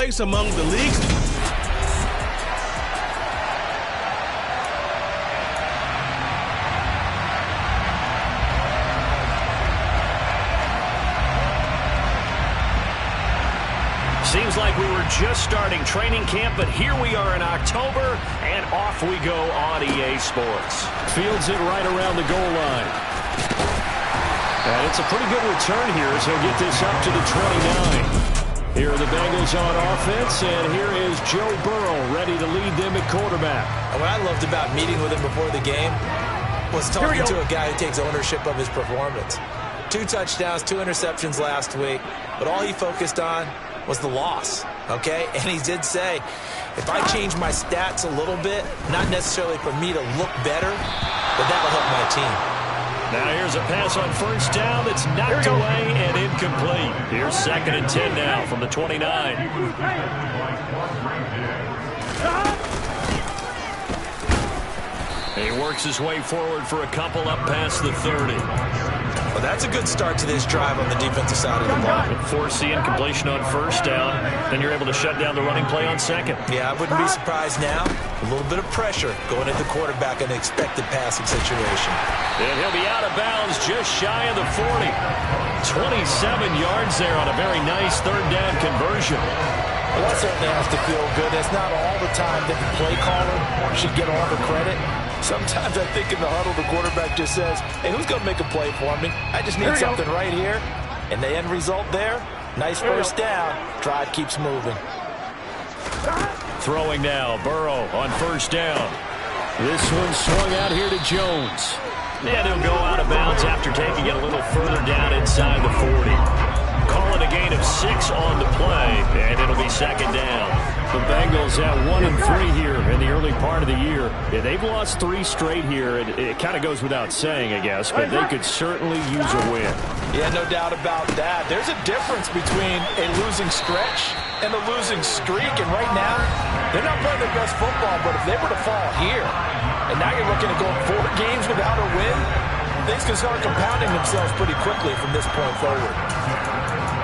place among the league's. Seems like we were just starting training camp, but here we are in October, and off we go on EA Sports. Fields it right around the goal line. And it's a pretty good return here as he'll get this up to the 29. Here are the Bengals on offense, and here is Joe Burrow ready to lead them at quarterback. And what I loved about meeting with him before the game was talking to a guy who takes ownership of his performance. 2 touchdowns, 2 interceptions last week, but all he focused on was the loss, okay? And he did say, if I change my stats a little bit, not necessarily for me to look better, but that'll help my team. Now here's a pass on first down that's knocked away and incomplete. Here's 2nd and 10 now from the 29. He works his way forward for a couple up past the 30. Well, that's a good start to this drive on the defensive side of the ball. Force the incompletion on first down, then you're able to shut down the running play on 2nd. Yeah, I wouldn't be surprised now. A little bit of pressure going at the quarterback in an expected passing situation. And he'll be out of bounds just shy of the 40. 27 yards there on a very nice 3rd down conversion. Well, that certainly has to feel good. It's not all the time that the play caller should get all the credit. Sometimes I think in the huddle, the quarterback just says, hey, who's going to make a play for me? I just need something right here. And the end result there, nice first down. Drive keeps moving. Throwing now, Burrow on first down. This one swung out here to Jones. And he'll go out of bounds after taking it a little further down inside the 40. Call it a gain of 6 on the play, and it'll be 2nd down. The Bengals at 1-3 here in the early part of the year. Yeah, they've lost 3 straight here. It kind of goes without saying, I guess, but they could certainly use a win. Yeah, no doubt about that. There's a difference between a losing stretch and a losing streak, and right now, they're not playing their best football, but if they were to fall here, and now you're looking at going 4 games without a win, things can start compounding themselves pretty quickly from this point forward.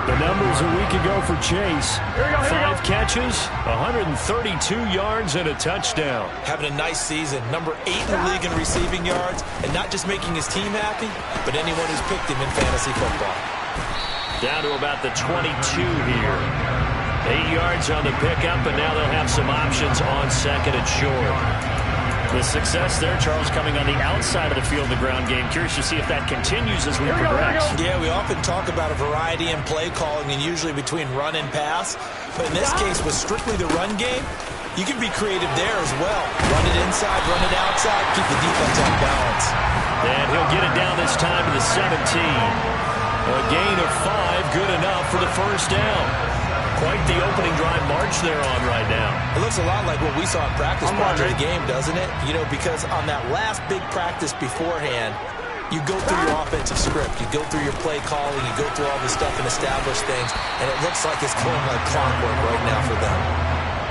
The numbers a week ago for Chase. 5 catches, 132 yards, and a touchdown. Having a nice season. Number 8 in the league in receiving yards. And not just making his team happy, but anyone who's picked him in fantasy football. Down to about the 22 here. 8 yards on the pickup, and now they'll have some options on 2nd and short. The success there, Charles, coming on the outside of the field, the ground game. Curious to see if that continues as we progress. Yeah, we often talk about a variety in play calling and usually between run and pass. But in this case, with strictly the run game, you can be creative there as well. Run it inside, run it outside, keep the defense on balance. And he'll get it down this time to the 17. A gain of 5, good enough for the first down. Quite the opening drive march they're on right now. It looks a lot like what we saw in practice prior to the game, doesn't it? You know, because on that last big practice beforehand, you go through your offensive script, you go through your play calling, you go through all this stuff and establish things, and it looks like it's going like clockwork right now for them.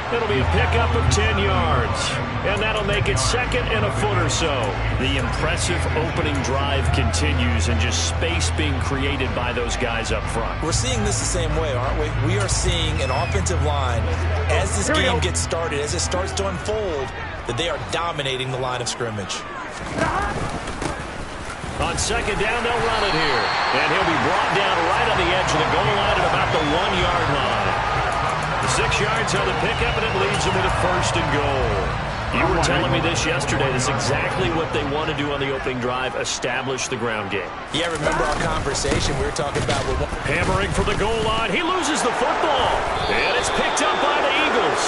It'll be a pickup of 10 yards, and that'll make it 2nd and a foot or so. The impressive opening drive continues, and just space being created by those guys up front. We're seeing this the same way, aren't we? We are seeing an offensive line, as this game gets started, as it starts to unfold, that they are dominating the line of scrimmage. On 2nd down, they'll run it here, and he'll be brought down right on the edge of the goal line at about the 1-yard line. 6 yards on the pickup, and it leads them to the 1st and goal. You were telling me this yesterday. That's exactly what they want to do on the opening drive, establish the ground game. Yeah, remember our conversation we were talking about. Hammering for the goal line. He loses the football, and it's picked up by the Eagles.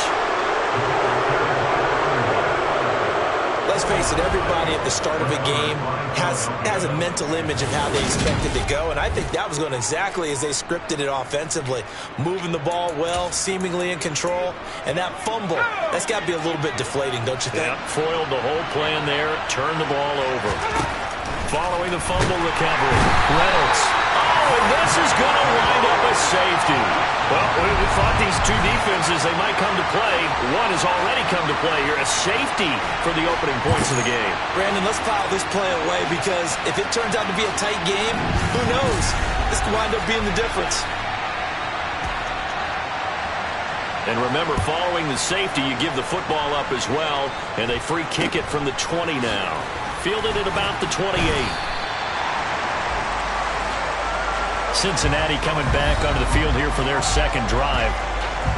Let's face it, everybody at the start of a game has a mental image of how they expect it to go, and I think that was going exactly as they scripted it offensively. Moving the ball well, seemingly in control, and that fumble, that's got to be a little bit deflating, don't you think? Yeah, foiled the whole plan there, turned the ball over. Following the fumble recovery, Reynolds. Oh, and this is going to wind up a safety. Well, we thought these two defenses, they might come to play. One has already come to play here, a safety for the opening points of the game. Brandon, let's file this play away because if it turns out to be a tight game, who knows? This could wind up being the difference. And remember, following the safety, you give the football up as well, and they free kick it from the 20 now. Fielded at about the 28. Cincinnati coming back onto the field here for their second drive.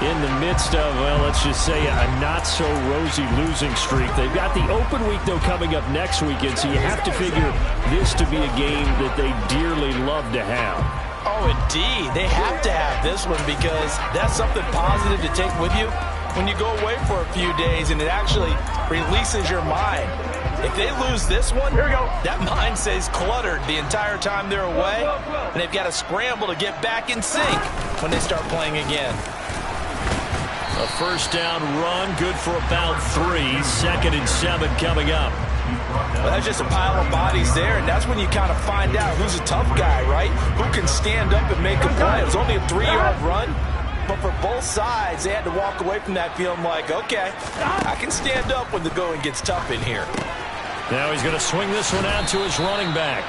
In the midst of, well, let's just say a not-so-rosy losing streak. They've got the open week, though, coming up next weekend, so you have to figure this to be a game that they dearly love to have. Oh, indeed. They have to have this one because that's something positive to take with you when you go away for a few days, and it actually releases your mind. If they lose this one, here we go, that mind stays cluttered the entire time they're away, and they've got to scramble to get back in sync when they start playing again. A first down run, good for about 3. 2nd and 7 coming up. Well, that's just a pile of bodies there, and that's when you kind of find out who's a tough guy, right? Who can stand up and make a play. It was only a 3-yard run, but for both sides, they had to walk away from that feeling like, okay, I can stand up when the going gets tough in here. Now he's going to swing this one out to his running back.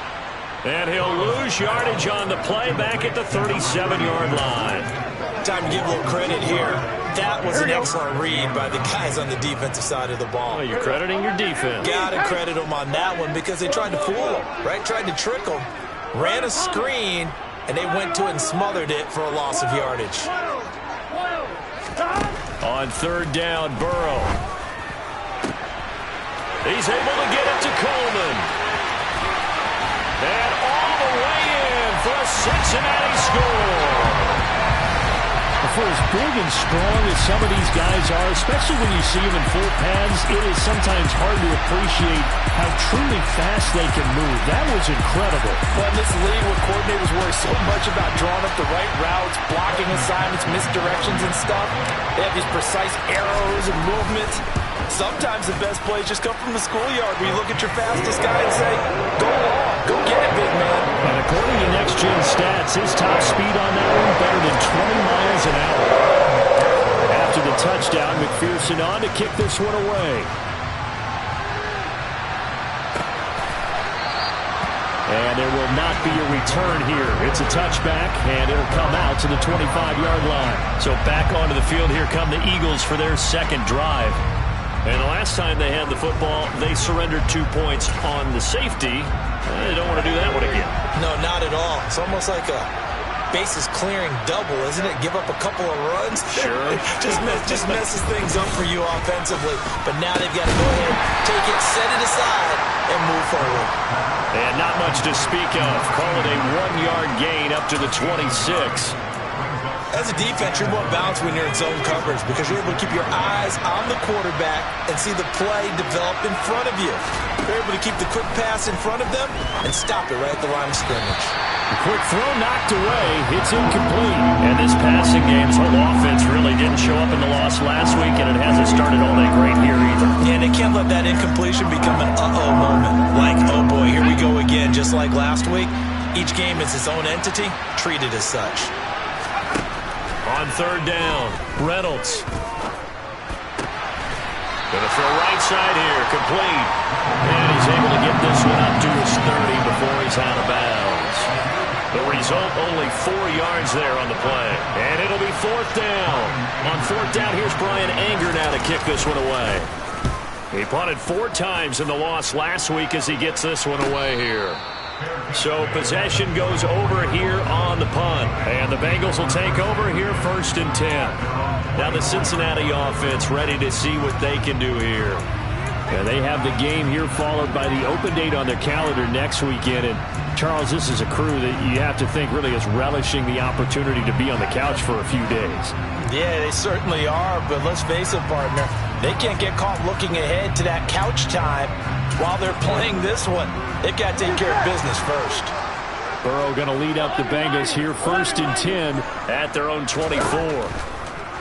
And he'll lose yardage on the play back at the 37-yard line. Time to give a little credit here. That was an excellent read by the guys on the defensive side of the ball. Well, you're crediting your defense. Got to credit them on that one because they tried to fool them, right? Tried to trick them. Ran a screen, and they went to it and smothered it for a loss of yardage. On 3rd down, Burrow. He's able to get it to Coleman. And all the way in for a Cincinnati score. For as big and strong as some of these guys are, especially when you see them in full pads, it is sometimes hard to appreciate how truly fast they can move. That was incredible. Well, in this league where coordinators worry so much about drawing up the right routes, blocking assignments, misdirections and stuff, they have these precise arrows and movements. Sometimes the best plays just come from the schoolyard where you look at your fastest guy and say, go long, go get it, big man. And according to Next Gen Stats, his top speed on that one better than 20 miles an hour. After the touchdown, McPherson on to kick this one away. And there will not be a return here. It's a touchback, and it'll come out to the 25-yard line. So back onto the field, here come the Eagles for their second drive. And the last time they had the football, they surrendered 2 points on the safety. They don't want to do that one again. No, not at all. It's almost like a bases clearing double, isn't it? Give up a couple of runs. Sure. just messes things up for you offensively. But now they've got to go ahead, take it, set it aside, and move forward. And not much to speak of. Call it a 1-yard gain up to the 26. As a defense, you're more balanced when you're in zone coverage because you're able to keep your eyes on the quarterback and see the play develop in front of you. You're able to keep the quick pass in front of them and stop it right at the line of scrimmage. The quick throw knocked away. It's incomplete. And this passing game's whole offense really didn't show up in the loss last week, and it hasn't started all that great here either. Yeah, and they can't let that incompletion become an uh-oh moment. Like, oh boy, here we go again. Just like last week, each game is its own entity, treated as such. On 3rd down, Reynolds. Gonna throw right side here, complete. And he's able to get this one up to his 30 before he's out of bounds. The result, only 4 yards there on the play. And it'll be 4th down. On 4th down, here's Brian Anger now to kick this one away. He punted 4 times in the loss last week as he gets this one away here. So possession goes over here on the punt. And the Bengals will take over here 1st and 10. Now the Cincinnati offense ready to see what they can do here. Yeah, they have the game here followed by the open date on their calendar next weekend. And Charles, this is a crew that you have to think really is relishing the opportunity to be on the couch for a few days. Yeah, they certainly are. But let's face it, partner, they can't get caught looking ahead to that couch time while they're playing this one. They've got to take care of business first. Burrow going to lead up the Bengals here 1st and 10 at their own 24.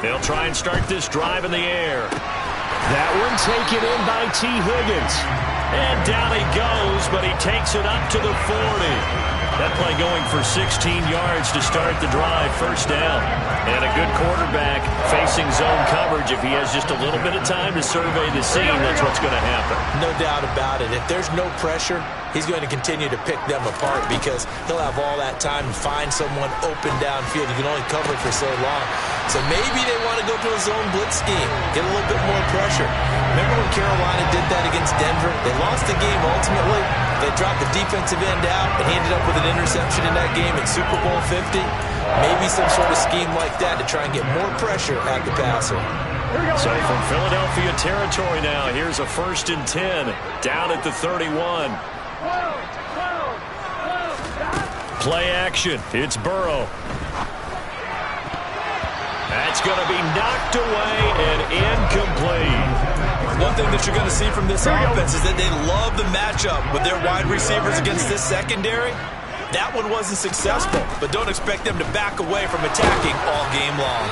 They'll try and start this drive in the air. That one taken in by T. Higgins. And down he goes, but he takes it up to the 40. That play going for 16 yards to start the drive, first down. And a good quarterback facing zone coverage. If he has just a little bit of time to survey the scene, that's what's going to happen. No doubt about it. If there's no pressure, he's going to continue to pick them apart because he'll have all that time to find someone open downfield. He can only cover for so long. So maybe they want to go to a zone blitz scheme, get a little bit more pressure. Remember when Carolina did that against Denver? They lost the game ultimately. They dropped the defensive end out, and he ended up with an interception in that game in Super Bowl 50. Maybe some sort of scheme like that to try and get more pressure at the passer. So from Philadelphia territory now, here's a 1st and 10 down at the 31. Play action. It's Burrow. That's going to be knocked away and incomplete. One thing that you're going to see from this offense is that they love the matchup with their wide receivers against this secondary. That one wasn't successful, but don't expect them to back away from attacking all game long.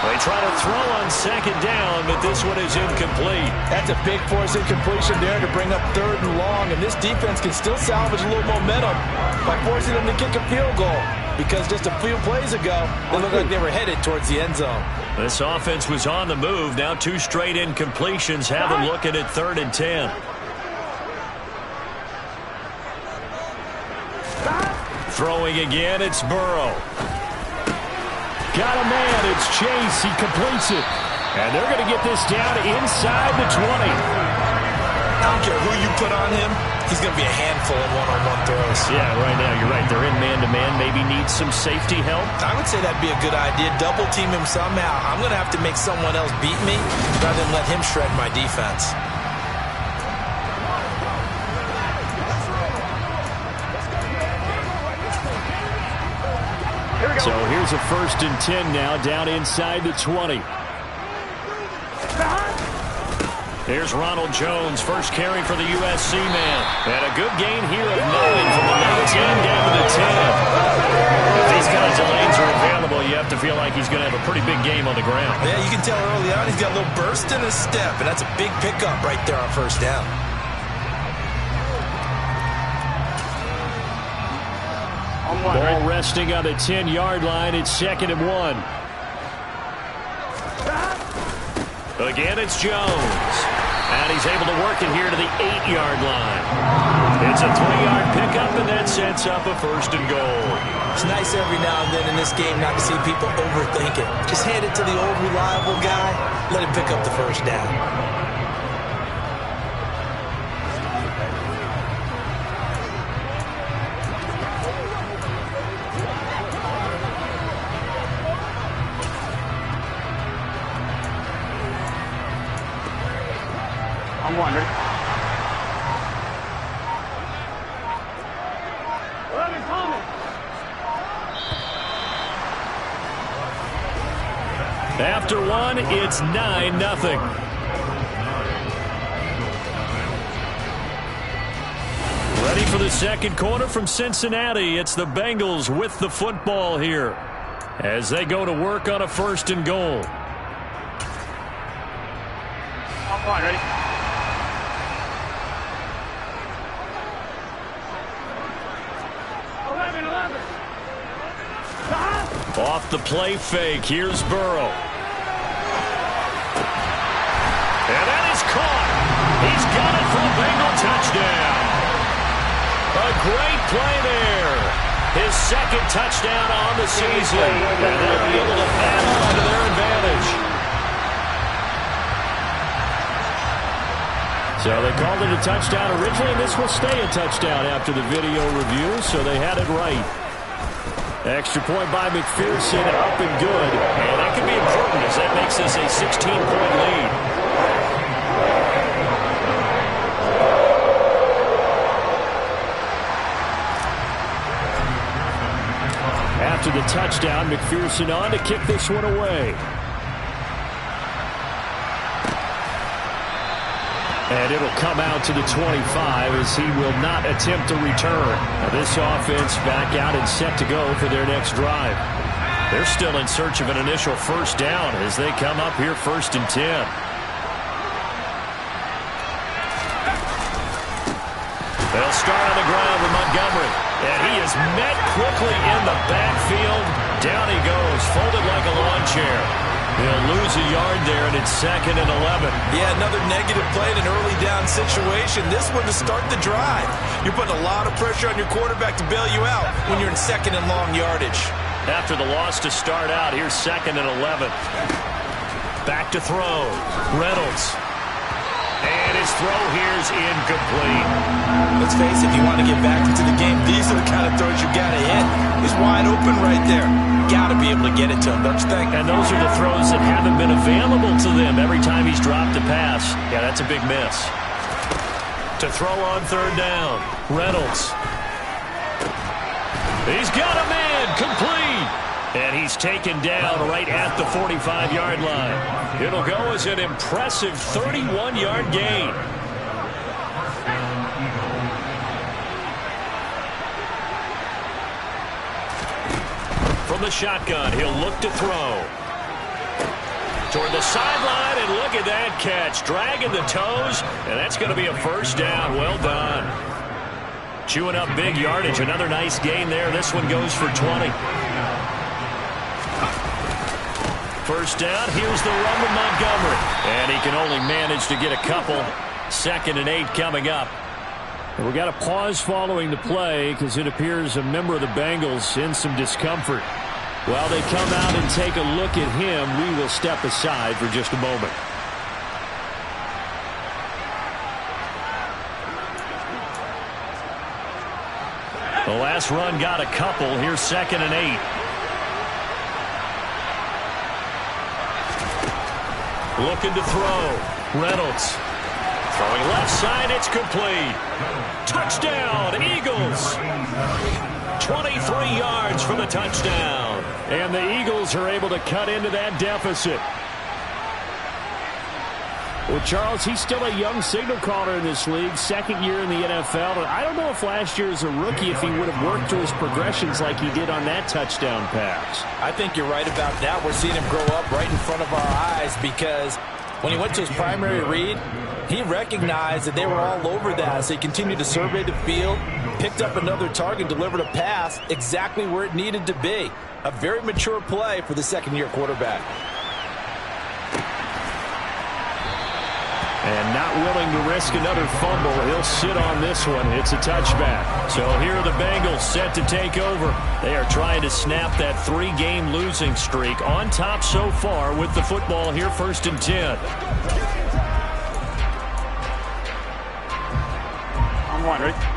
They try to throw on 2nd down, but this one is incomplete. That's a big force incompletion there to bring up 3rd and long, and this defense can still salvage a little momentum by forcing them to kick a field goal, because just a few plays ago, they looked like they were headed towards the end zone. This offense was on the move. Now 2 straight incompletions have them looking at 3rd and 10. Throwing again, it's Burrow. Got a man, it's Chase, he completes it. And they're going to get this down inside the 20. I don't care who you put on him, he's going to be a handful in one-on-one throws. Yeah, right now, you're right. They're in man-to-man, maybe need some safety help. I would say that'd be a good idea. Double team him somehow. I'm going to have to make someone else beat me rather than let him shred my defense. So here's a 1st and 10 now down inside the 20. Here's Ronald Jones, first carry for the USC man. And a good gain here of 9 from the 19 down to the 10. If these kinds of lanes are available, you have to feel like he's going to have a pretty big game on the ground. Yeah, you can tell early on he's got a little burst in his step, and that's a big pickup right there on 1st down. Ball resting on the 10-yard line. It's 2nd and 1. Again, it's Jones. And he's able to work it here to the 8-yard line. It's a 3-yard pickup, and that sets up a 1st and goal. It's nice every now and then in this game not to see people overthink it. Just hand it to the old reliable guy. Let him pick up the 1st down. I'm wondering. After one, it's 9-0. Ready for the 2nd quarter from Cincinnati. It's the Bengals with the football here as they go to work on a 1st and goal. I'm fine, ready? Off the play fake, here's Burrow. And that is caught. He's got it for a Bengal touchdown. A great play there. His 2nd touchdown on the season. And they'll be able to add on to their advantage. So they called it a touchdown originally, and this will stay a touchdown after the video review, so they had it right. Extra point by McPherson, up and good. And that could be important as that makes this a 16-point lead. After the touchdown, McPherson on to kick this one away. And it'll come out to the 25 as he will not attempt to return. Now this offense back out and set to go for their next drive. They're still in search of an initial 1st down as they come up here 1st and 10. They'll start on the ground with Montgomery. And he is met quickly in the backfield. Down he goes, folded like a lawn chair. He'll lose a yard there, and it's 2nd and 11. Yeah, another negative play in an early down situation. This one to start the drive. You're putting a lot of pressure on your quarterback to bail you out when you're in 2nd and long yardage. After the loss to start out, here's 2nd and 11. Back to throw. Reynolds. And his throw here's incomplete. Let's face it, if you want to get back into the game, these are the kind of throws you got to hit. He's wide open right there. Got to be able to get it to him, don't you think? And those are the throws that haven't been available to them every time he's dropped a pass. Yeah, that's a big miss. To throw on 3rd down, Reynolds. He's got a man, complete. And he's taken down right at the 45-yard line. It'll go as an impressive 31-yard gain. From the shotgun, he'll look to throw. Toward the sideline, and look at that catch. Dragging the toes, and that's going to be a 1st down. Well done. Chewing up big yardage. Another nice gain there. This one goes for 20. 1st down. Here's the run with Montgomery. And he can only manage to get a couple. 2nd and 8 coming up. And we got a pause following the play because it appears a member of the Bengals in some discomfort. While they come out and take a look at him, we will step aside for just a moment. The last run got a couple. Here's 2nd and 8. Looking to throw. Reynolds. Throwing left side. It's complete. Touchdown, Eagles. 23 yards for the touchdown. And the Eagles are able to cut into that deficit. Well, Charles, he's still a young signal caller in this league, 2nd year in the NFL. And I don't know if last year as a rookie if he would have worked through his progressions like he did on that touchdown pass. I think you're right about that. We're seeing him grow up right in front of our eyes because when he went to his primary read, he recognized that they were all over that. So he continued to survey the field, picked up another target, delivered a pass exactly where it needed to be. A very mature play for the 2nd-year quarterback. And not willing to risk another fumble. He'll sit on this one. It's a touchback. So here are the Bengals set to take over. They are trying to snap that 3-game losing streak. On top so far with the football here, 1st and 10. On 1, right?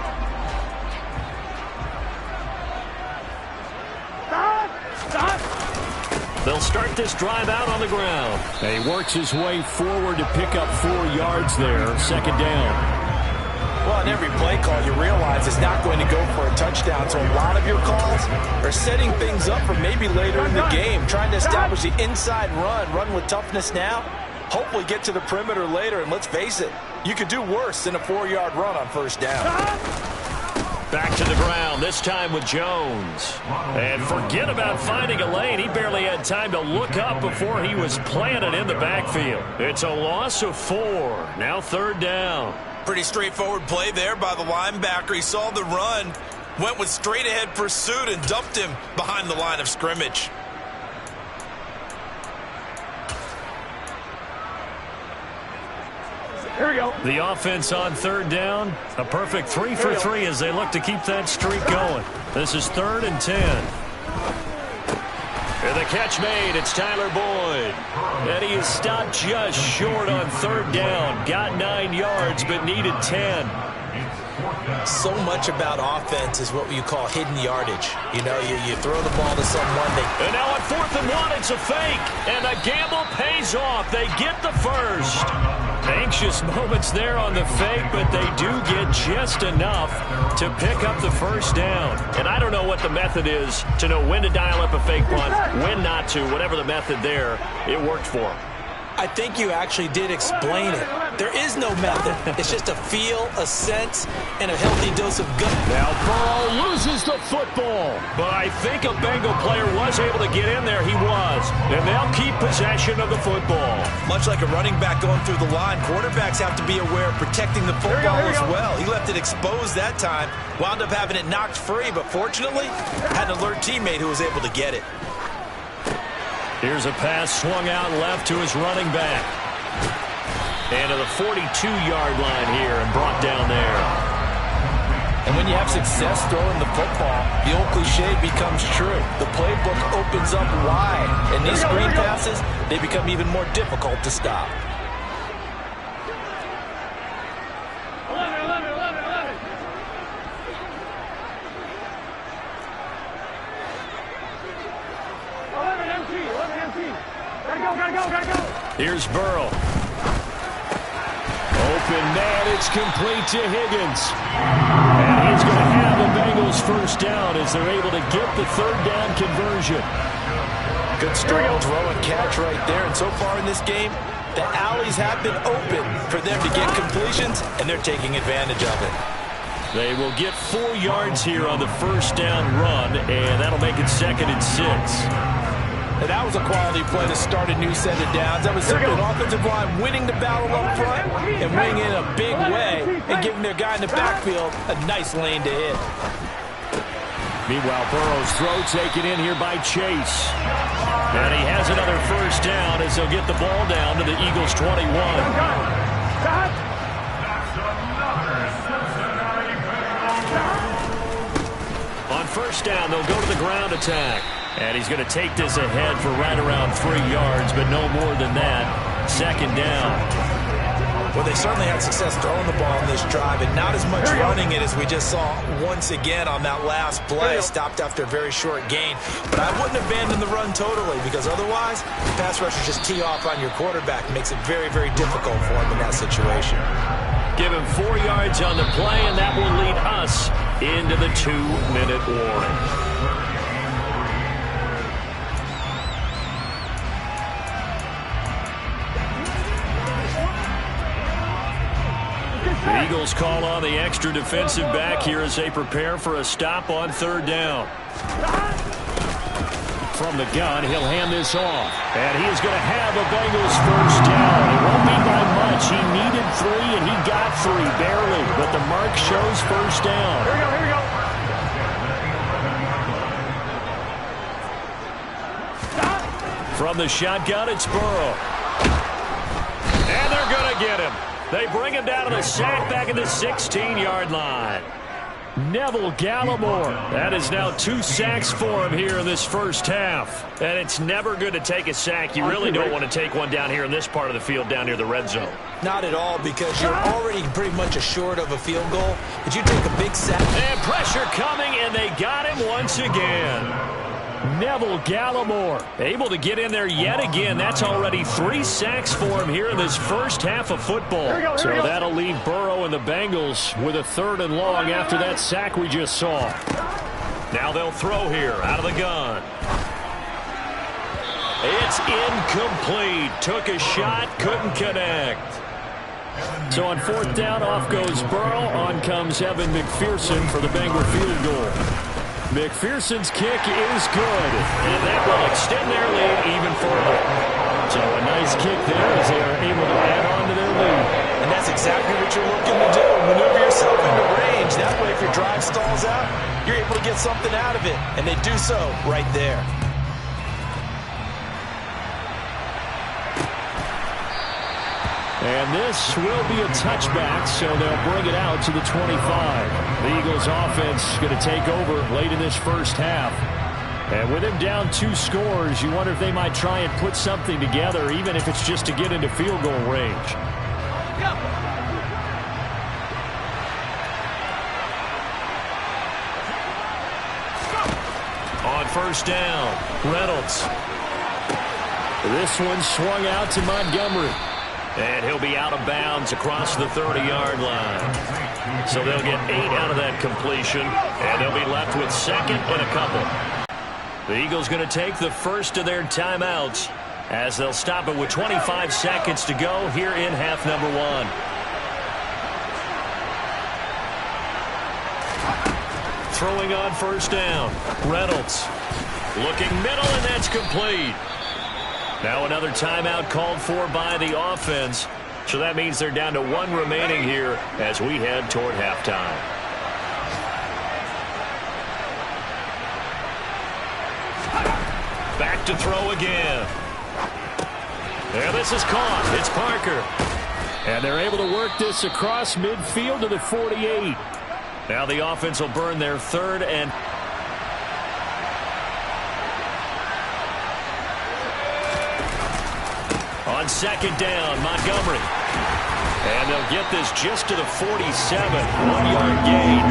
They'll start this drive out on the ground. He works his way forward to pick up 4 yards there. 2nd down. Well, on every play call, you realize it's not going to go for a touchdown. So a lot of your calls are setting things up for maybe later in the game, trying to establish the inside run with toughness now, hopefully get to the perimeter later. And let's face it, you could do worse than a 4-yard run on 1st down. Back to the ground, this time with Jones. And forget about finding a lane. He barely had time to look up before he was planted in the backfield. It's a loss of 4. Now 3rd down. Pretty straightforward play there by the linebacker. He saw the run, went with straight-ahead pursuit, and dumped him behind the line of scrimmage. Here we go. The offense on 3rd down. A perfect 3 for 3 as they look to keep that streak going. This is 3rd and 10. And the catch made. It's Tyler Boyd. And he is stopped just short on 3rd down. Got 9 yards, but needed 10. So much about offense is what you call hidden yardage. You know, you throw the ball to someone. And now on 4th and 1, it's a fake. And the gamble pays off. They get the first. Anxious moments there on the fake, but they do get just enough to pick up the 1st down. And I don't know what the method is to know when to dial up a fake punt, when not to. Whatever the method there, it worked for them. I think you actually did explain it. There is no method. It's just a feel, a sense, and a healthy dose of gut. Now Burrow loses the football. But I think a Bengal player was able to get in there. He was. And they'll keep possession of the football. Much like a running back going through the line, quarterbacks have to be aware of protecting the football as well. He left it exposed that time, wound up having it knocked free, but fortunately had an alert teammate who was able to get it. Here's a pass swung out left to his running back. And to the 42-yard line here and brought down there. And when you have success throwing the football, the old cliche becomes true. The playbook opens up wide. And these screen passes, they become even more difficult to stop. Gotta go. Here's Burrow. Open man, it's complete to Higgins. And he's going to have the Bengals first down as they're able to get the third down conversion. Good strong throw and catch right there. And so far in this game, the alleys have been open for them to get completions, and they're taking advantage of it. They will get 4 yards here on the first down run, and that'll make it 2nd and 6. And that was a quality play to start a new set of downs. That was simply an offensive line winning the battle up front and winning in a big way and giving their guy in the backfield a nice lane to hit. Meanwhile, Burrow's throw taken in here by Chase. And he has another first down as they'll get the ball down to the Eagles' 21. On first down, they'll go to the ground attack. And he's going to take this ahead for right around 3 yards, but no more than that. 2nd down. Well, they certainly had success throwing the ball in this drive, and not as much running it as we just saw once again on that last play. Stopped after a very short gain. But I wouldn't abandon the run totally, because otherwise, pass rushers just tee off on your quarterback. Makes it very, very difficult for him in that situation. Give him 4 yards on the play, and that will lead us into the 2-minute warning. The Eagles call on the extra defensive back here as they prepare for a stop on 3rd down. From the gun, he'll hand this off. And he is going to have a Bengals first down. It won't be by much. He needed 3, and he got 3, barely. But the mark shows first down. Here we go. From the shotgun, it's Burrow. And they're going to get him. They bring him down to the sack back at the 16-yard line. Neville Gallimore. That is now 2 sacks for him here in this first half. And it's never good to take a sack. You really don't want to take one down here in this part of the field down near the red zone. Not at all, because you're already pretty much assured of a field goal. But you take a big sack. And pressure coming, and they got him once again. Neville Gallimore able to get in there yet again. That's already 3 sacks for him here in this first half of football. So that'll leave Burrow and the Bengals with a 3rd and long after that sack we just saw. Now they'll throw here out of the gun. It's incomplete. Took a shot, couldn't connect. So on 4th down, off goes Burrow. On comes Evan McPherson for the Bengal field goal. McPherson's kick is good, and that will extend their lead even further. So a nice kick there as they are able to add on to their lead. And that's exactly what you're looking to do. Maneuver yourself into range. That way, if your drive stalls out, you're able to get something out of it. And they do so right there. And this will be a touchback, so they'll bring it out to the 25. The Eagles offense going to take over late in this first half. And with him down 2 scores, you wonder if they might try and put something together, even if it's just to get into field goal range. On first down, Reynolds. This one swung out to Montgomery. And he'll be out of bounds across the 30-yard line. So they'll get 8 out of that completion, and they'll be left with 2nd and a couple. The Eagles going to take the first of their timeouts as they'll stop it with 25 seconds to go here in half number one. Throwing on first down. Reynolds looking middle, and that's complete. Now another timeout called for by the offense. So that means they're down to one remaining here as we head toward halftime. Back to throw again. And this is caught. It's Parker. And they're able to work this across midfield to the 48. Now the offense will burn their third and... On second down, Montgomery. And they'll get this just to the 47. 1-yard gain.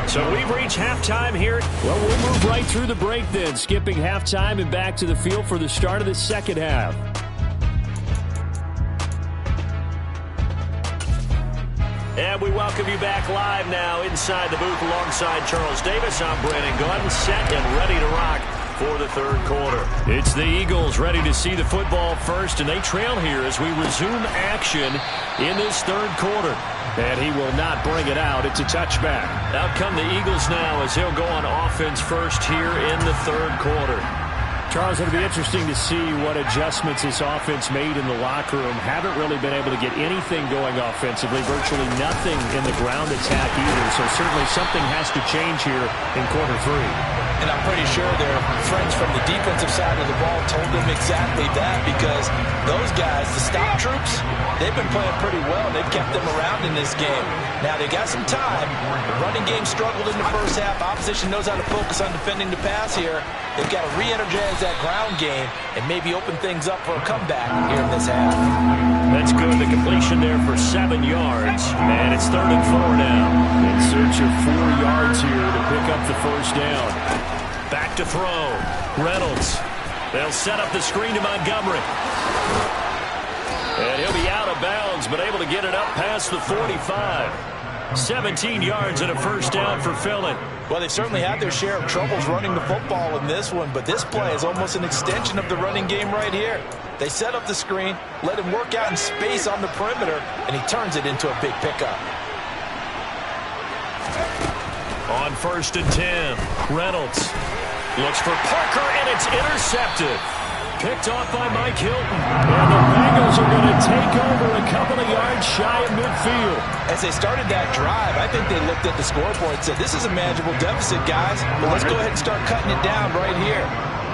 So we've reached halftime here. Well, we'll move right through the break then, skipping halftime and back to the field for the start of the second half. And we welcome you back live now inside the booth alongside Charles Davis. I'm Brandon Gunn, set and ready to rock for the third quarter. It's the Eagles ready to see the football first, and they trail here as we resume action in this third quarter. And he will not bring it out. It's a touchback. Out come the Eagles now as they'll go on offense first here in the third quarter. Charles, it'll be interesting to see what adjustments this offense made in the locker room. Haven't really been able to get anything going offensively, virtually nothing in the ground attack either. So certainly something has to change here in quarter three. And I'm pretty sure their friends from the defensive side of the ball told them exactly that, because those guys, the stop troops, they've been playing pretty well. They've kept them around in this game. Now, they got some time. The running game struggled in the first half. Opposition knows how to focus on defending the pass here. They've got to re-energize that ground game and maybe open things up for a comeback here in this half. That's good. The completion there for 7 yards. And it's 3rd and 4 now. In search of 4 yards here to pick up the first down. Back to throw. Reynolds. They'll set up the screen to Montgomery. And he'll be out of bounds, but able to get it up past the 45. 17 yards and a first down for Philly. Well, they've certainly had their share of troubles running the football in this one, but this play is almost an extension of the running game right here. They set up the screen, let him work out in space on the perimeter, and he turns it into a big pickup. On 1st and 10, Reynolds looks for Parker, and it's intercepted. Picked off by Mike Hilton. And the Bengals are going to take over a couple of yards shy of midfield. As they started that drive, I think they looked at the scoreboard and said, this is a manageable deficit, guys, but let's go ahead and start cutting it down right here.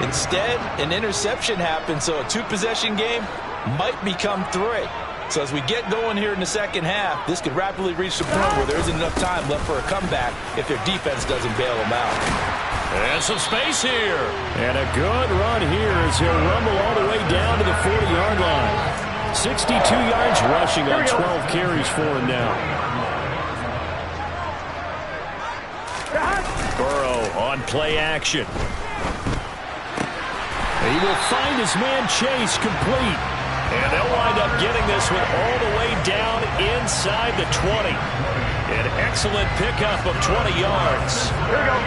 Instead, an interception happened, so a 2-possession game might become 3. So as we get going here in the second half, this could rapidly reach the point where there isn't enough time left for a comeback if their defense doesn't bail them out. And some space here. And a good run here as he'll rumble all the way down to the 40-yard line. 62 yards rushing on 12 carries for him now. Burrow on play action. He will find his man Chase complete. And they'll wind up getting this one all the way down inside the 20. An excellent pickup of 20 yards. Here we go.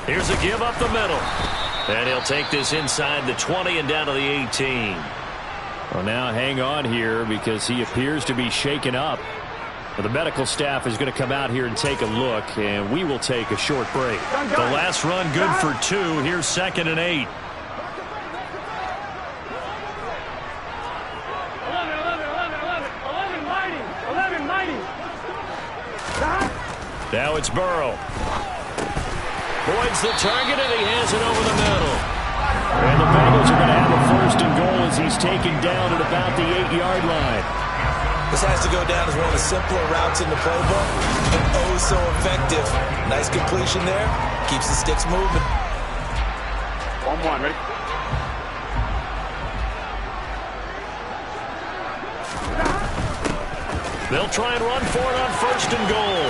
Here's a give up the middle. And he'll take this inside the 20 and down to the 18. Well, now hang on here because he appears to be shaken up. Well, the medical staff is going to come out here and take a look, and we will take a short break. The last run good for 2. Here's 2nd and 8. 11 mighty. Now it's Burrow. Boyd's the target, and he has it over the middle. And the Bengals are going to have a 1st and goal as he's taken down at about the 8-yard line. This has to go down as one of the simpler routes in the playbook, but oh so effective. Nice completion there. Keeps the sticks moving. 1-1, ready? They'll try and run for it on 1st and goal.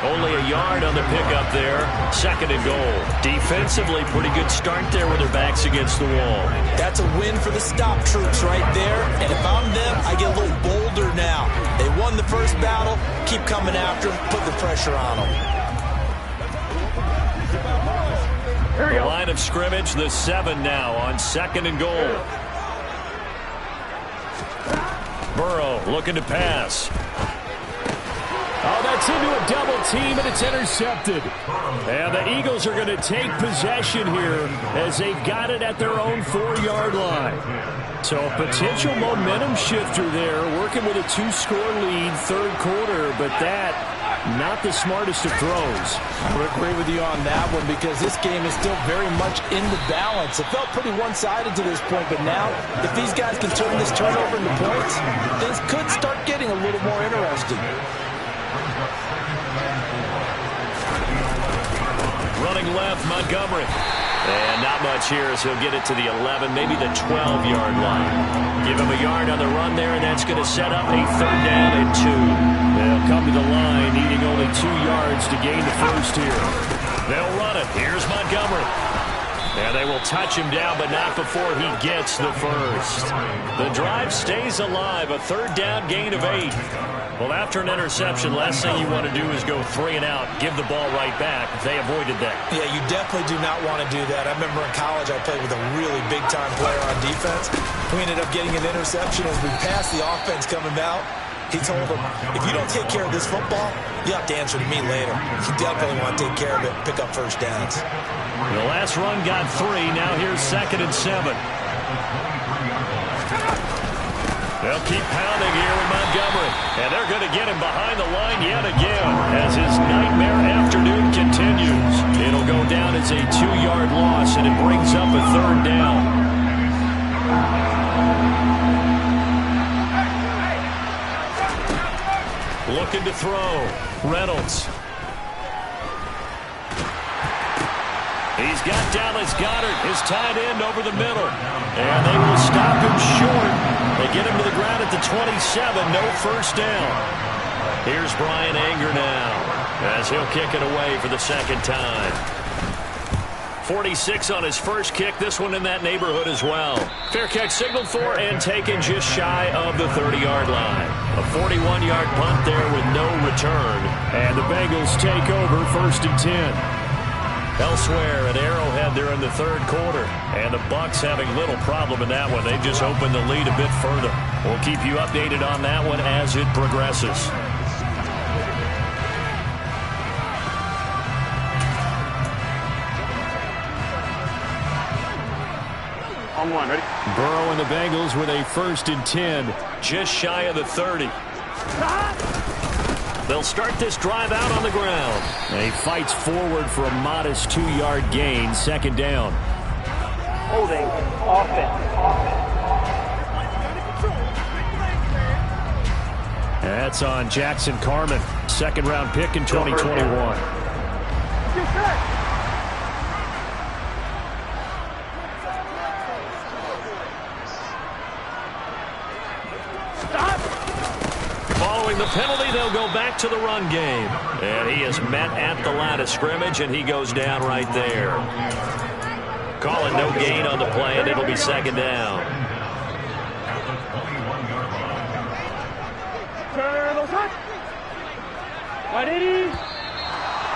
Only a yard on the pickup there. 2nd and goal. Defensively, pretty good start there with their backs against the wall. That's a win for the stop troops right there. And if I'm them, I get a little bolder now. They won the first battle. Keep coming after them. Put the pressure on them. The line of scrimmage, the 7 now on 2nd and goal. Burrow looking to pass. Oh, that's into a double team, and it's intercepted. And the Eagles are going to take possession here as they've got it at their own 4-yard line. So a potential momentum shifter there, working with a 2-score lead, 3rd quarter, but that, not the smartest of throws. I would agree with you on that one because this game is still very much in the balance. It felt pretty one-sided to this point, but now if these guys can turn this turnover into points, things could start getting a little more interesting. Running left, Montgomery. And not much here as he'll get it to the 11, maybe the 12-yard line. Give him a yard on the run there, and that's going to set up a 3rd down and 2. They'll come to the line, needing only 2 yards to gain the first here. They'll run it. Here's Montgomery. And they will touch him down, but not before he gets the first. The drive stays alive, a 3rd down gain of 8. Well, after an interception, last thing you want to do is go 3 and out, give the ball right back. They avoided that. Yeah, you definitely do not want to do that. I remember in college I played with a really big-time player on defense. We ended up getting an interception as we passed the offense coming out. He told him, if you don't take care of this football, you have to answer to me later. You definitely want to take care of it, pick up first downs. The last run got 3. Now here's 2nd and 7. They'll keep pounding here with Montgomery. And they're going to get him behind the line yet again as his nightmare afternoon continues. It'll go down as a 2-yard loss, and it brings up a 3rd down. Looking to throw. Reynolds. He's got Dallas Goedert, his tight end, over the middle. And they will stop him short. They get him to the ground at the 27. No first down. Here's Brian Anger now as he'll kick it away for the 2nd time. 46 on his first kick. This one in that neighborhood as well. Fair catch signaled for and taken just shy of the 30-yard line. A 41-yard punt there with no return. And the Bengals take over 1st and 10. Elsewhere at Arrowhead there in the 3rd quarter. And the Bucs having little problem in that one. They've just opened the lead a bit further. We'll keep you updated on that one as it progresses. On 1, ready? Burrow and the Bengals with a 1st and 10. Just shy of the 30. They'll start this drive out on the ground. And he fights forward for a modest 2-yard gain. 2nd down. Holding. Offense. That's on Jackson Carman. 2nd-round pick in 2021. Following the penalty, they'll go back to the run game. And he is met at the line of scrimmage, and he goes down right there. Calling no gain on the play, and it'll be 2nd down.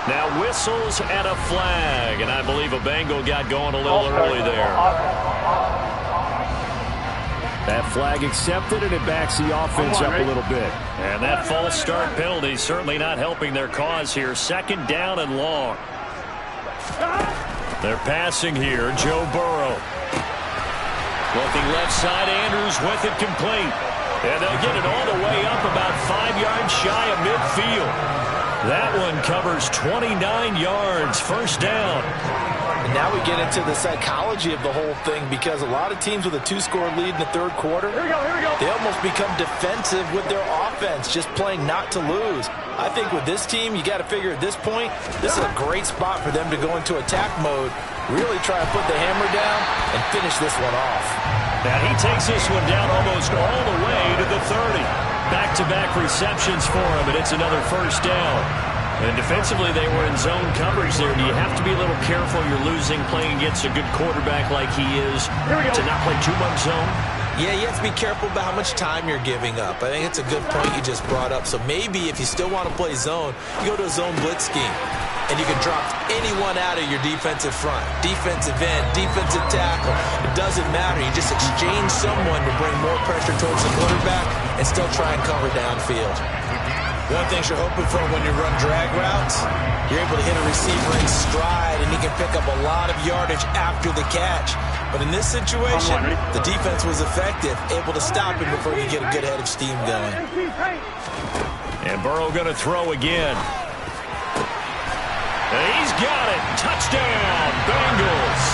Now whistles and a flag, and I believe a Bengal got going a little early there. That flag accepted, and it backs the offense up a little bit. And that false start penalty certainly not helping their cause here. 2nd down and long. They're passing here. Joe Burrow. Looking left side, Andrews with it complete. And they'll get it all the way up about 5 yards shy of midfield. That one covers 29 yards. 1st down. And now we get into the psychology of the whole thing because a lot of teams with a 2-score lead in the 3rd quarter, they almost become defensive with their offense, just playing not to lose. I think with this team, you got to figure at this point, this is a great spot for them to go into attack mode, really try to put the hammer down and finish this one off. Now he takes this one down almost all the way to the 30. Back-to-back receptions for him, and it's another 1st down. And defensively, they were in zone coverage there. Do you have to be a little careful? You're losing, playing against a good quarterback like he is, to not play too much zone? Yeah, you have to be careful about how much time you're giving up. I think it's a good point you just brought up. So maybe if you still want to play zone, you go to a zone blitz scheme. And you can drop anyone out of your defensive front. Defensive end, defensive tackle. It doesn't matter. You just exchange someone to bring more pressure towards the quarterback and still try and cover downfield. One thing you're hoping for when you run drag routes, you're able to hit a receiver in stride, and he can pick up a lot of yardage after the catch. But in this situation, the defense was effective, able to stop him before he could get a good head of steam going. And Burrow going to throw again. And he's got it. Touchdown, Bengals.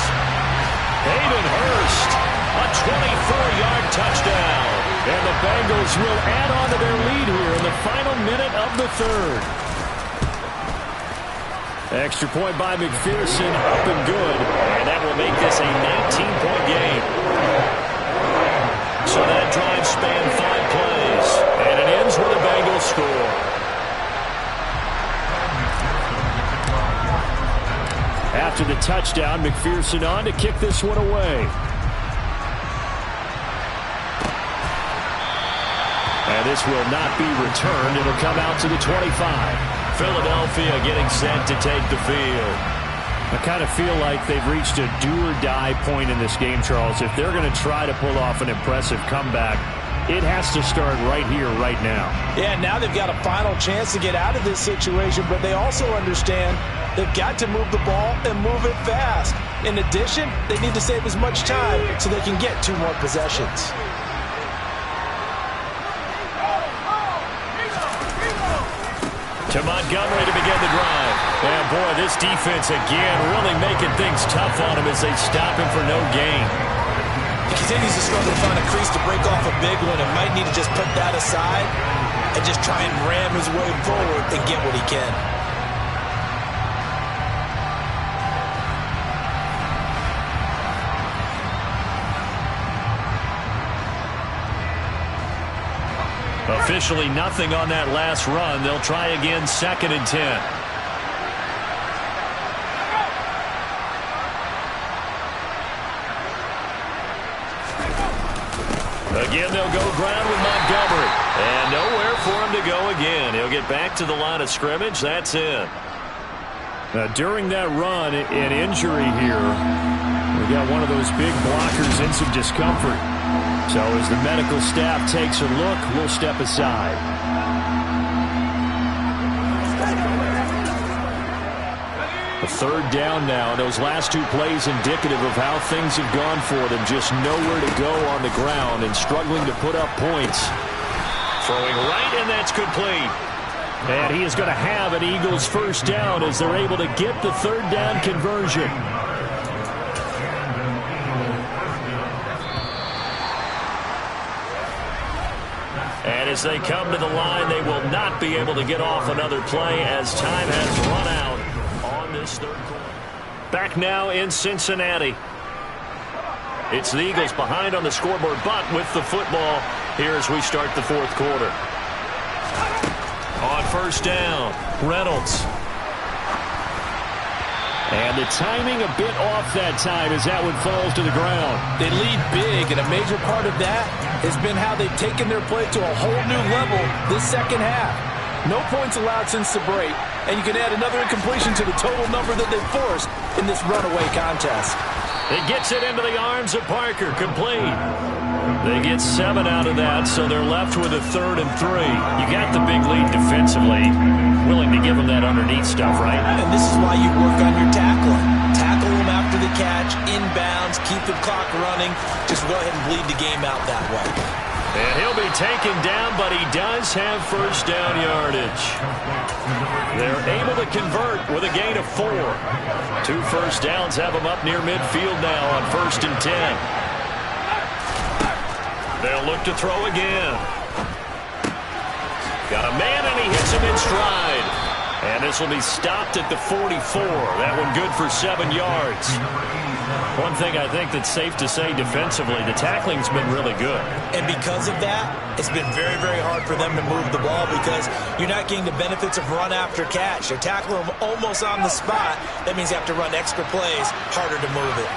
Hayden Hurst, a 24-yard touchdown. And the Bengals will add on to their lead here in the final minute of the third. Extra point by McPherson, up and good. And that will make this a 19-point game. So that drive spanned 5 plays. And it ends with a Bengals score. After the touchdown, McPherson on to kick this one away. And this will not be returned. It'll come out to the 25. Philadelphia getting set to take the field. I kind of feel like they've reached a do-or-die point in this game, Charles. If they're going to try to pull off an impressive comeback, it has to start right here, right now. Yeah, now they've got a final chance to get out of this situation, but they also understand they've got to move the ball and move it fast. In addition, they need to save as much time so they can get 2 more possessions. To Montgomery to begin the drive. And boy, this defense again really making things tough on him as they stop him for no gain. He continues to struggle to find a crease to break off a big one and might need to just put that aside and just try and ram his way forward and get what he can. Officially nothing on that last run. They'll try again, 2nd and 10. Again, they'll go ground with Montgomery. And nowhere for him to go again. He'll get back to the line of scrimmage. That's it. During that run, an injury here. We got one of those big blockers in some discomfort. So as the medical staff takes a look, we'll step aside. A 3rd down now. Those last 2 plays indicative of how things have gone for them. Just nowhere to go on the ground and struggling to put up points. Throwing right, and that's complete. And he is going to have an Eagles 1st down as they're able to get the 3rd down conversion. And as they come to the line, they will not be able to get off another play as time has run out on this 3rd quarter. Back now in Cincinnati. It's the Eagles behind on the scoreboard, but with the football here as we start the 4th quarter. On 1st down, Reynolds. And the timing a bit off that time as that one falls to the ground. They lead big, and a major part of that has been how they've taken their play to a whole new level this 2nd half. No points allowed since the break, and you can add another incompletion to the total number that they've forced in this runaway contest. It gets it into the arms of Parker, complete. They get 7 out of that, so they're left with a 3rd and 3. You got the big lead defensively. Willing to give them that underneath stuff, right? And this is why you work on your tackling. Tackle them after the catch, inbounds, keep the clock running. Just go ahead and bleed the game out that way. And he'll be taken down, but he does have 1st down yardage. They're able to convert with a gain of 4. 2 1st downs have them up near midfield now on 1st and 10. They'll look to throw again. Got a man, and he hits him in stride. And this will be stopped at the 44. That one good for 7 yards. One thing I think that's safe to say defensively, the tackling's been really good. And because of that, it's been very, very hard for them to move the ball because you're not getting the benefits of run after catch. You're tackling them almost on the spot. That means you have to run extra plays, harder to move it.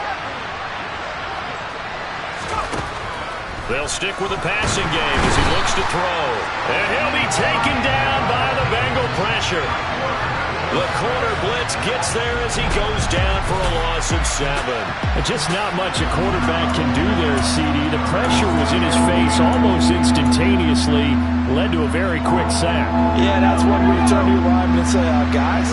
They'll stick with the passing game as he looks to throw. And he'll be taken down by the Bengal pressure. The corner blitz gets there as he goes down for a loss of 7. Just not much a quarterback can do there, CD. The pressure was in his face almost instantaneously. Led to a very quick sack. Yeah, that's one where you turn to your lineman and say, guys,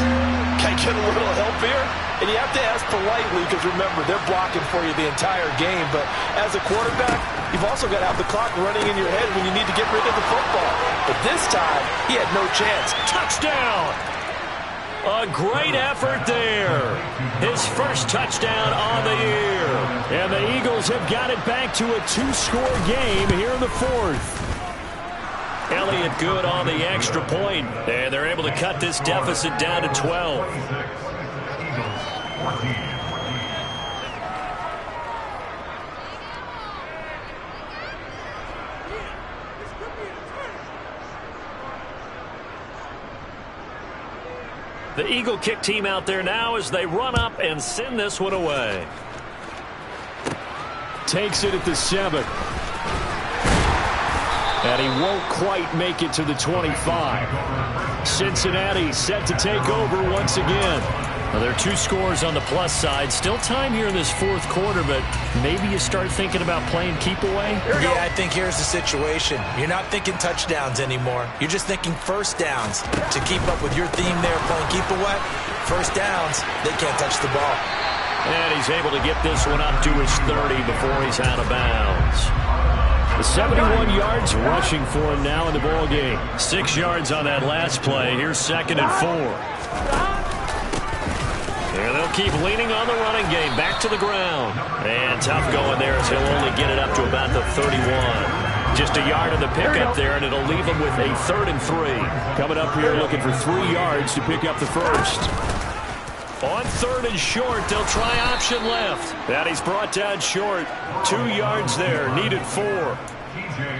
can I get a little help here? And you have to ask politely because, remember, they're blocking for you the entire game. But as a quarterback, you've also got to have the clock running in your head when you need to get rid of the football. But this time, he had no chance. Touchdown! A great effort there. His first touchdown on the year. And the Eagles have got it back to a 2-score game here in the 4th. Elliott good on the extra point. And they're able to cut this deficit down to 12. The Eagle kick team out there now as they run up and send this one away. Takes it at the 7. And he won't quite make it to the 25. Cincinnati set to take over once again. Well, there are 2 scores on the plus side. Still time here in this 4th quarter, but maybe you start thinking about playing keep away. Yeah, I think here's the situation. You're not thinking touchdowns anymore. You're just thinking first downs. To keep up with your theme there, playing keep away, first downs, they can't touch the ball. And he's able to get this one up to his 30 before he's out of bounds. The 71 yards rushing for him now in the ball game. 6 yards on that last play. Here's 2nd and 4. And they'll keep leaning on the running game. Back to the ground. And tough going there as he'll only get it up to about the 31. Just a yard of the pickup there, and it'll leave him with a 3rd and 3. Coming up here looking for 3 yards to pick up the first. On 3rd and short, they'll try option left. And he's brought down short. 2 yards there, needed 4.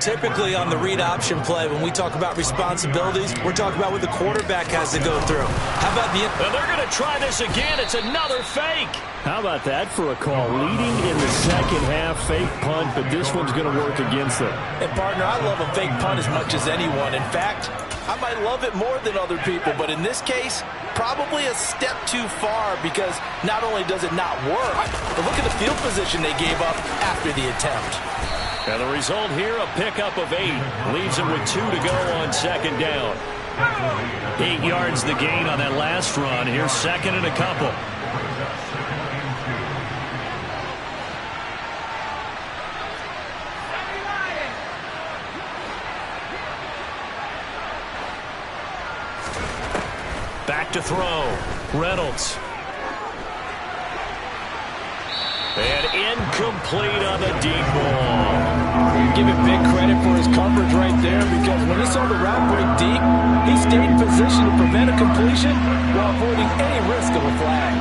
Typically on the read option play, when we talk about responsibilities, we're talking about what the quarterback has to go through. How about the... And they're going to try this again. It's another fake. How about that for a call? Leading in the second half, fake punt, but this one's going to work against them. And, partner, I love a fake punt as much as anyone. In fact, I might love it more than other people, but in this case, probably a step too far because not only does it not work, but look at the field position they gave up after the attempt. And the result here, a pickup of 8. Leaves it with 2 to go on 2nd down. 8 yards the gain on that last run. Here's 2nd and a couple. Back to throw. Reynolds. And incomplete on the deep ball. Give him big credit for his coverage right there because when he saw the route break deep, he stayed in position to prevent a completion while avoiding any risk of a flag.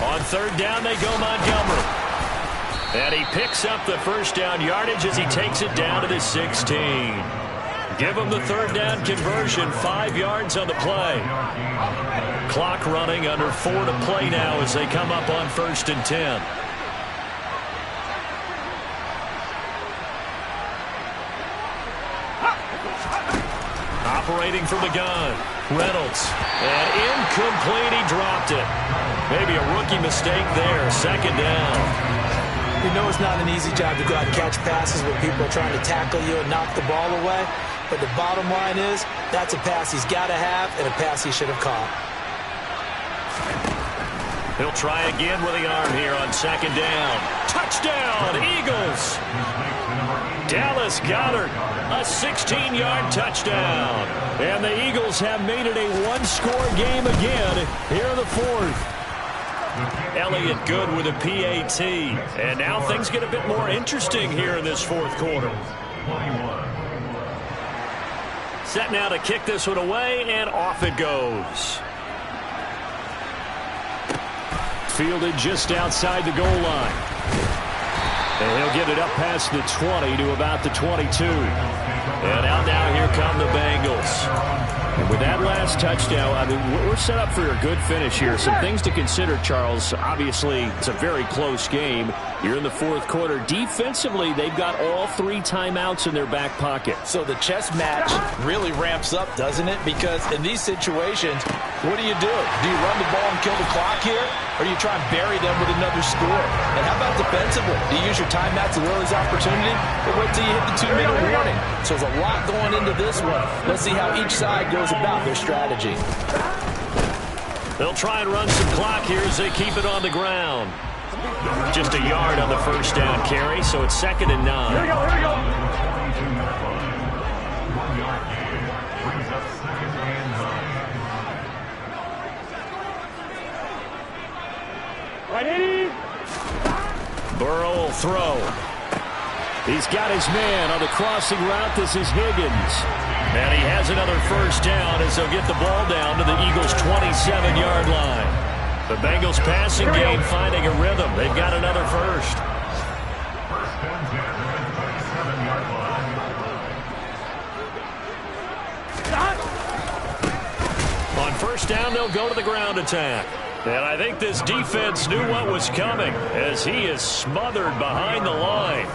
On 3rd down, they go Montgomery. And he picks up the first down yardage as he takes it down to the 16. Give him the 3rd down conversion, 5 yards on the play. Clock running, under 4 to play now as they come up on 1st and 10. Operating from the gun, Reynolds. And incomplete, he dropped it. Maybe a rookie mistake there, 2nd down. You know it's not an easy job to go out and catch passes when people are trying to tackle you and knock the ball away. But the bottom line is, that's a pass he's got to have and a pass he should have caught. He'll try again with the arm here on 2nd down. Touchdown, Eagles! Dallas Goedert, a 16-yard touchdown. And the Eagles have made it a 1-score game again here in the 4th. Elliott good with a PAT. And now things get a bit more interesting here in this 4th quarter. Set now to kick this one away, and off it goes. Fielded just outside the goal line. And he'll get it up past the 20 to about the 22. And out now, here come the Bengals. And with that last touchdown, I mean, we're set up for a good finish here. Some things to consider, Charles. Obviously, it's a very close game. You're in the fourth quarter. Defensively, they've got all 3 timeouts in their back pocket. So the chess match really ramps up, doesn't it? Because in these situations, what do? Do you run the ball and kill the clock here? Or do you try and bury them with another score? And how about defensively? Do you use your timeouts as well as opportunity? Or wait till you hit the 2-minute warning? So there's a lot going into this one. Let's see how each side goes about their strategy. They'll try and run some clock here as they keep it on the ground. Just a yard on the first down carry, so it's 2nd and 9. Here we go, here we go. Burrow will throw. He's got his man on the crossing route. This is Higgins. And he has another first down as they'll get the ball down to the Eagles' 27-yard line. The Bengals passing game finding a rhythm. They've got another first. On first down, they'll go to the ground attack. And I think this defense knew what was coming as he is smothered behind the line.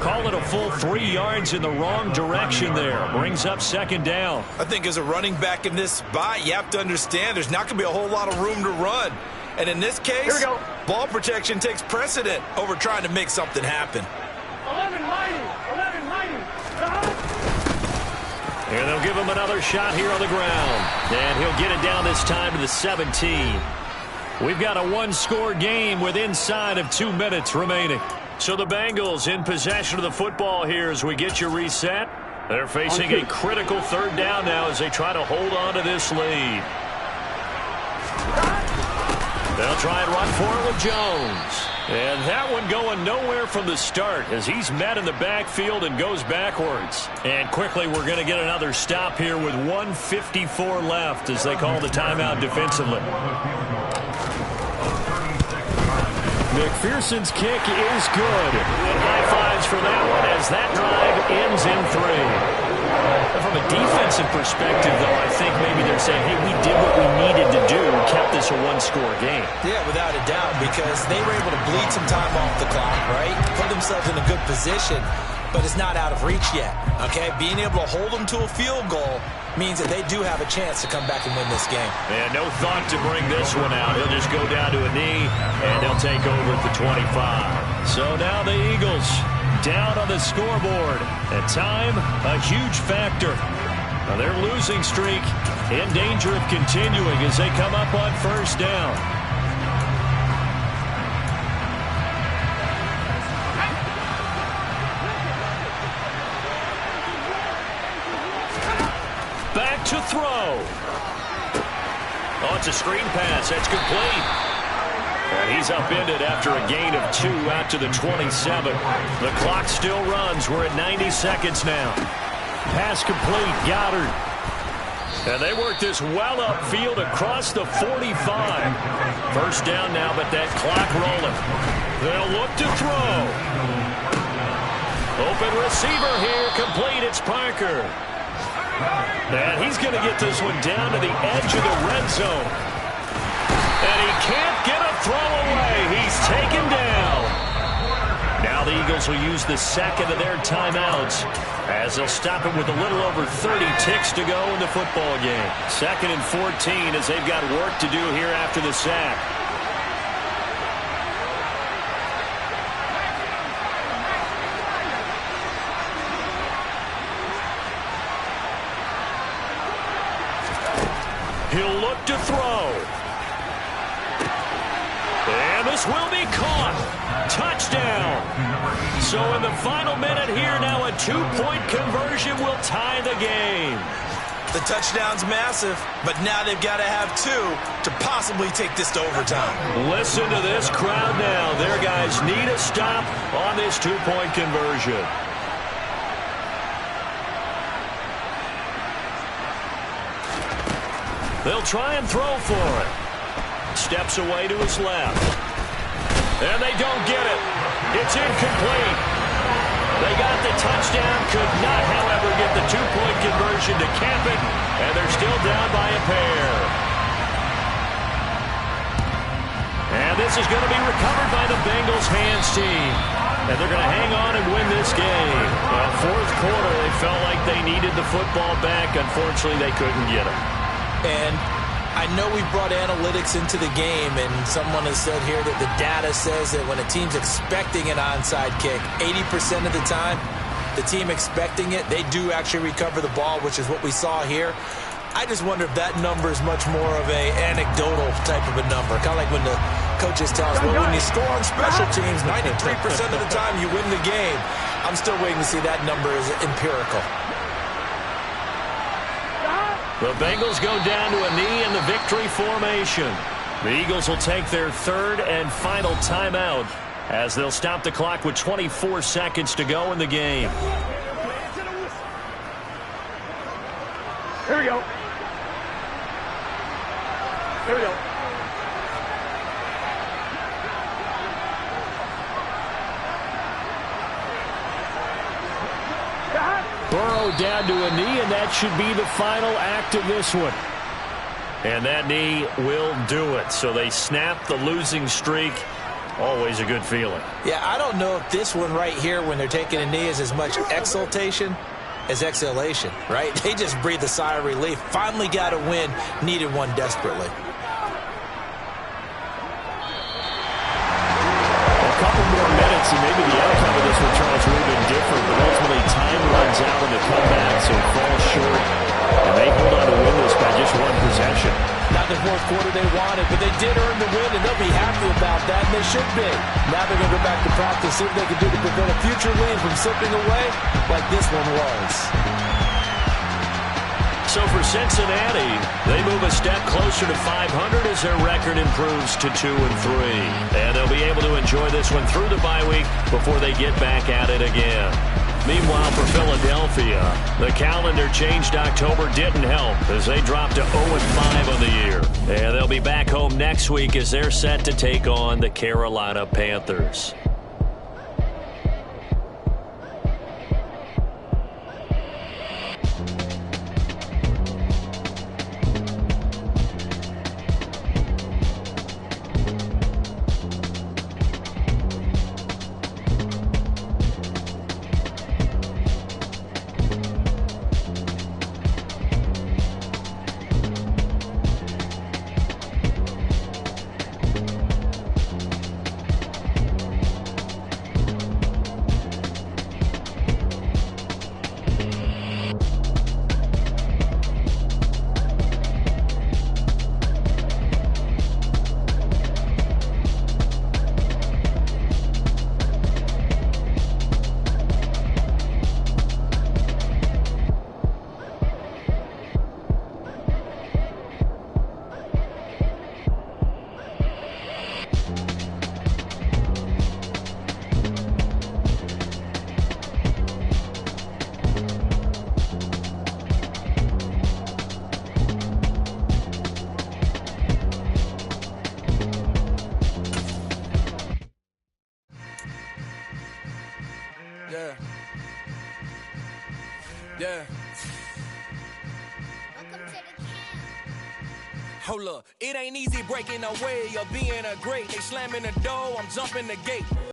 Call it a full 3 yards in the wrong direction there. Brings up 2nd down. I think as a running back in this spot, you have to understand there's not going to be a whole lot of room to run. And in this case, ball protection takes precedent over trying to make something happen. 11 mighty. And they'll give him another shot here on the ground. And he'll get it down this time to the 17. We've got a 1-score game with inside of 2 minutes remaining. So the Bengals in possession of the football here as we get you reset. They're facing a critical 3rd down now as they try to hold on to this lead. They'll try and run for it with Jones. And that one going nowhere from the start as he's met in the backfield and goes backwards. And quickly we're going to get another stop here with 1:54 left as they call the timeout defensively. McPherson's kick is good. High fives for that one as that drive ends in 3. From a defensive perspective, though, I think maybe they're saying, hey, we did what we needed to do and kept this a 1-score game. Yeah, without a doubt, because they were able to bleed some time off the clock, right? Put themselves in a good position, but it's not out of reach yet, okay? Being able to hold them to a field goal means that they do have a chance to come back and win this game. And no thought to bring this one out. He'll just go down to a knee, and they'll take over at the 25. So now the Eagles down on the scoreboard. At time, a huge factor. Now their losing streak in danger of continuing as they come up on first down. Back to throw. Oh, it's a screen pass. That's complete. And he's upended after a gain of 2 out to the 27. The clock still runs. We're at 90 seconds now. Pass complete. Goddard. And they work this well upfield across the 45. First down now, but that clock rolling. They'll look to throw. Open receiver here. Complete. It's Parker. And he's going to get this one down to the edge of the red zone. And he can't get a throw away. He's taken down. Now the Eagles will use the 2nd of their timeouts as they'll stop it with a little over 30 ticks to go in the football game. 2nd and 14 as they've got work to do here after the sack. He'll look to throw. And this will be caught. Touchdown. So in the final minute here, now a 2-point conversion will tie the game. The touchdown's massive, but now they've got to have 2 to possibly take this to overtime. Listen to this crowd now. Their guys need a stop on this 2-point conversion. They'll try and throw for it. Steps away to his left. And they don't get it. It's incomplete. They got the touchdown, could not, however, get the two-point conversion to cap it, and they're still down by a pair. And this is going to be recovered by the Bengals hands team. And they're going to hang on and win this game. Well, fourth quarter, they felt like they needed the football back. Unfortunately, they couldn't get it. And I know we brought analytics into the game, and someone has said here that the data says that when a team's expecting an onside kick, 80% of the time, the team expecting it, they do actually recover the ball, which is what we saw here. I just wonder if that number is much more of a anecdotal type of a number. Kind of like when the coaches tell us, well, when you score on special teams, 93% of the time you win the game. I'm still waiting to see that number is empirical. The Bengals go down to a knee in the victory formation. The Eagles will take their third and final timeout as they'll stop the clock with 24 seconds to go in the game. Here we go. Here we go. Burrow down to a knee, and that should be the final act of this one. And that knee will do it. So they snap the losing streak. Always a good feeling. Yeah, I don't know if this one right here, when they're taking a knee, is as much exultation as exhalation, right? They just breathe a sigh of relief. Finally got a win. Needed one desperately. A couple more minutes, and maybe the outcome of this one, Charles, would have been different, but ultimately time runs out in the comeback, so it falls short, and they hold on to win this by just one possession. Not the fourth quarter they wanted, but they did earn the win, and they'll be happy about that, and they should be. Now they're going to go back to practice, see what they can do to prevent a future lead from slipping away like this one was. So for Cincinnati, they move a step closer to 500 as their record improves to 2-3. And they'll be able to enjoy this one through the bye week before they get back at it again. Meanwhile, for Philadelphia, the calendar changed. October didn't help as they dropped to 0-5 on the year. And they'll be back home next week as they're set to take on the Carolina Panthers. Yeah. Hold up, it ain't easy breaking away or being a great. They slamming the door, I'm jumping the gate.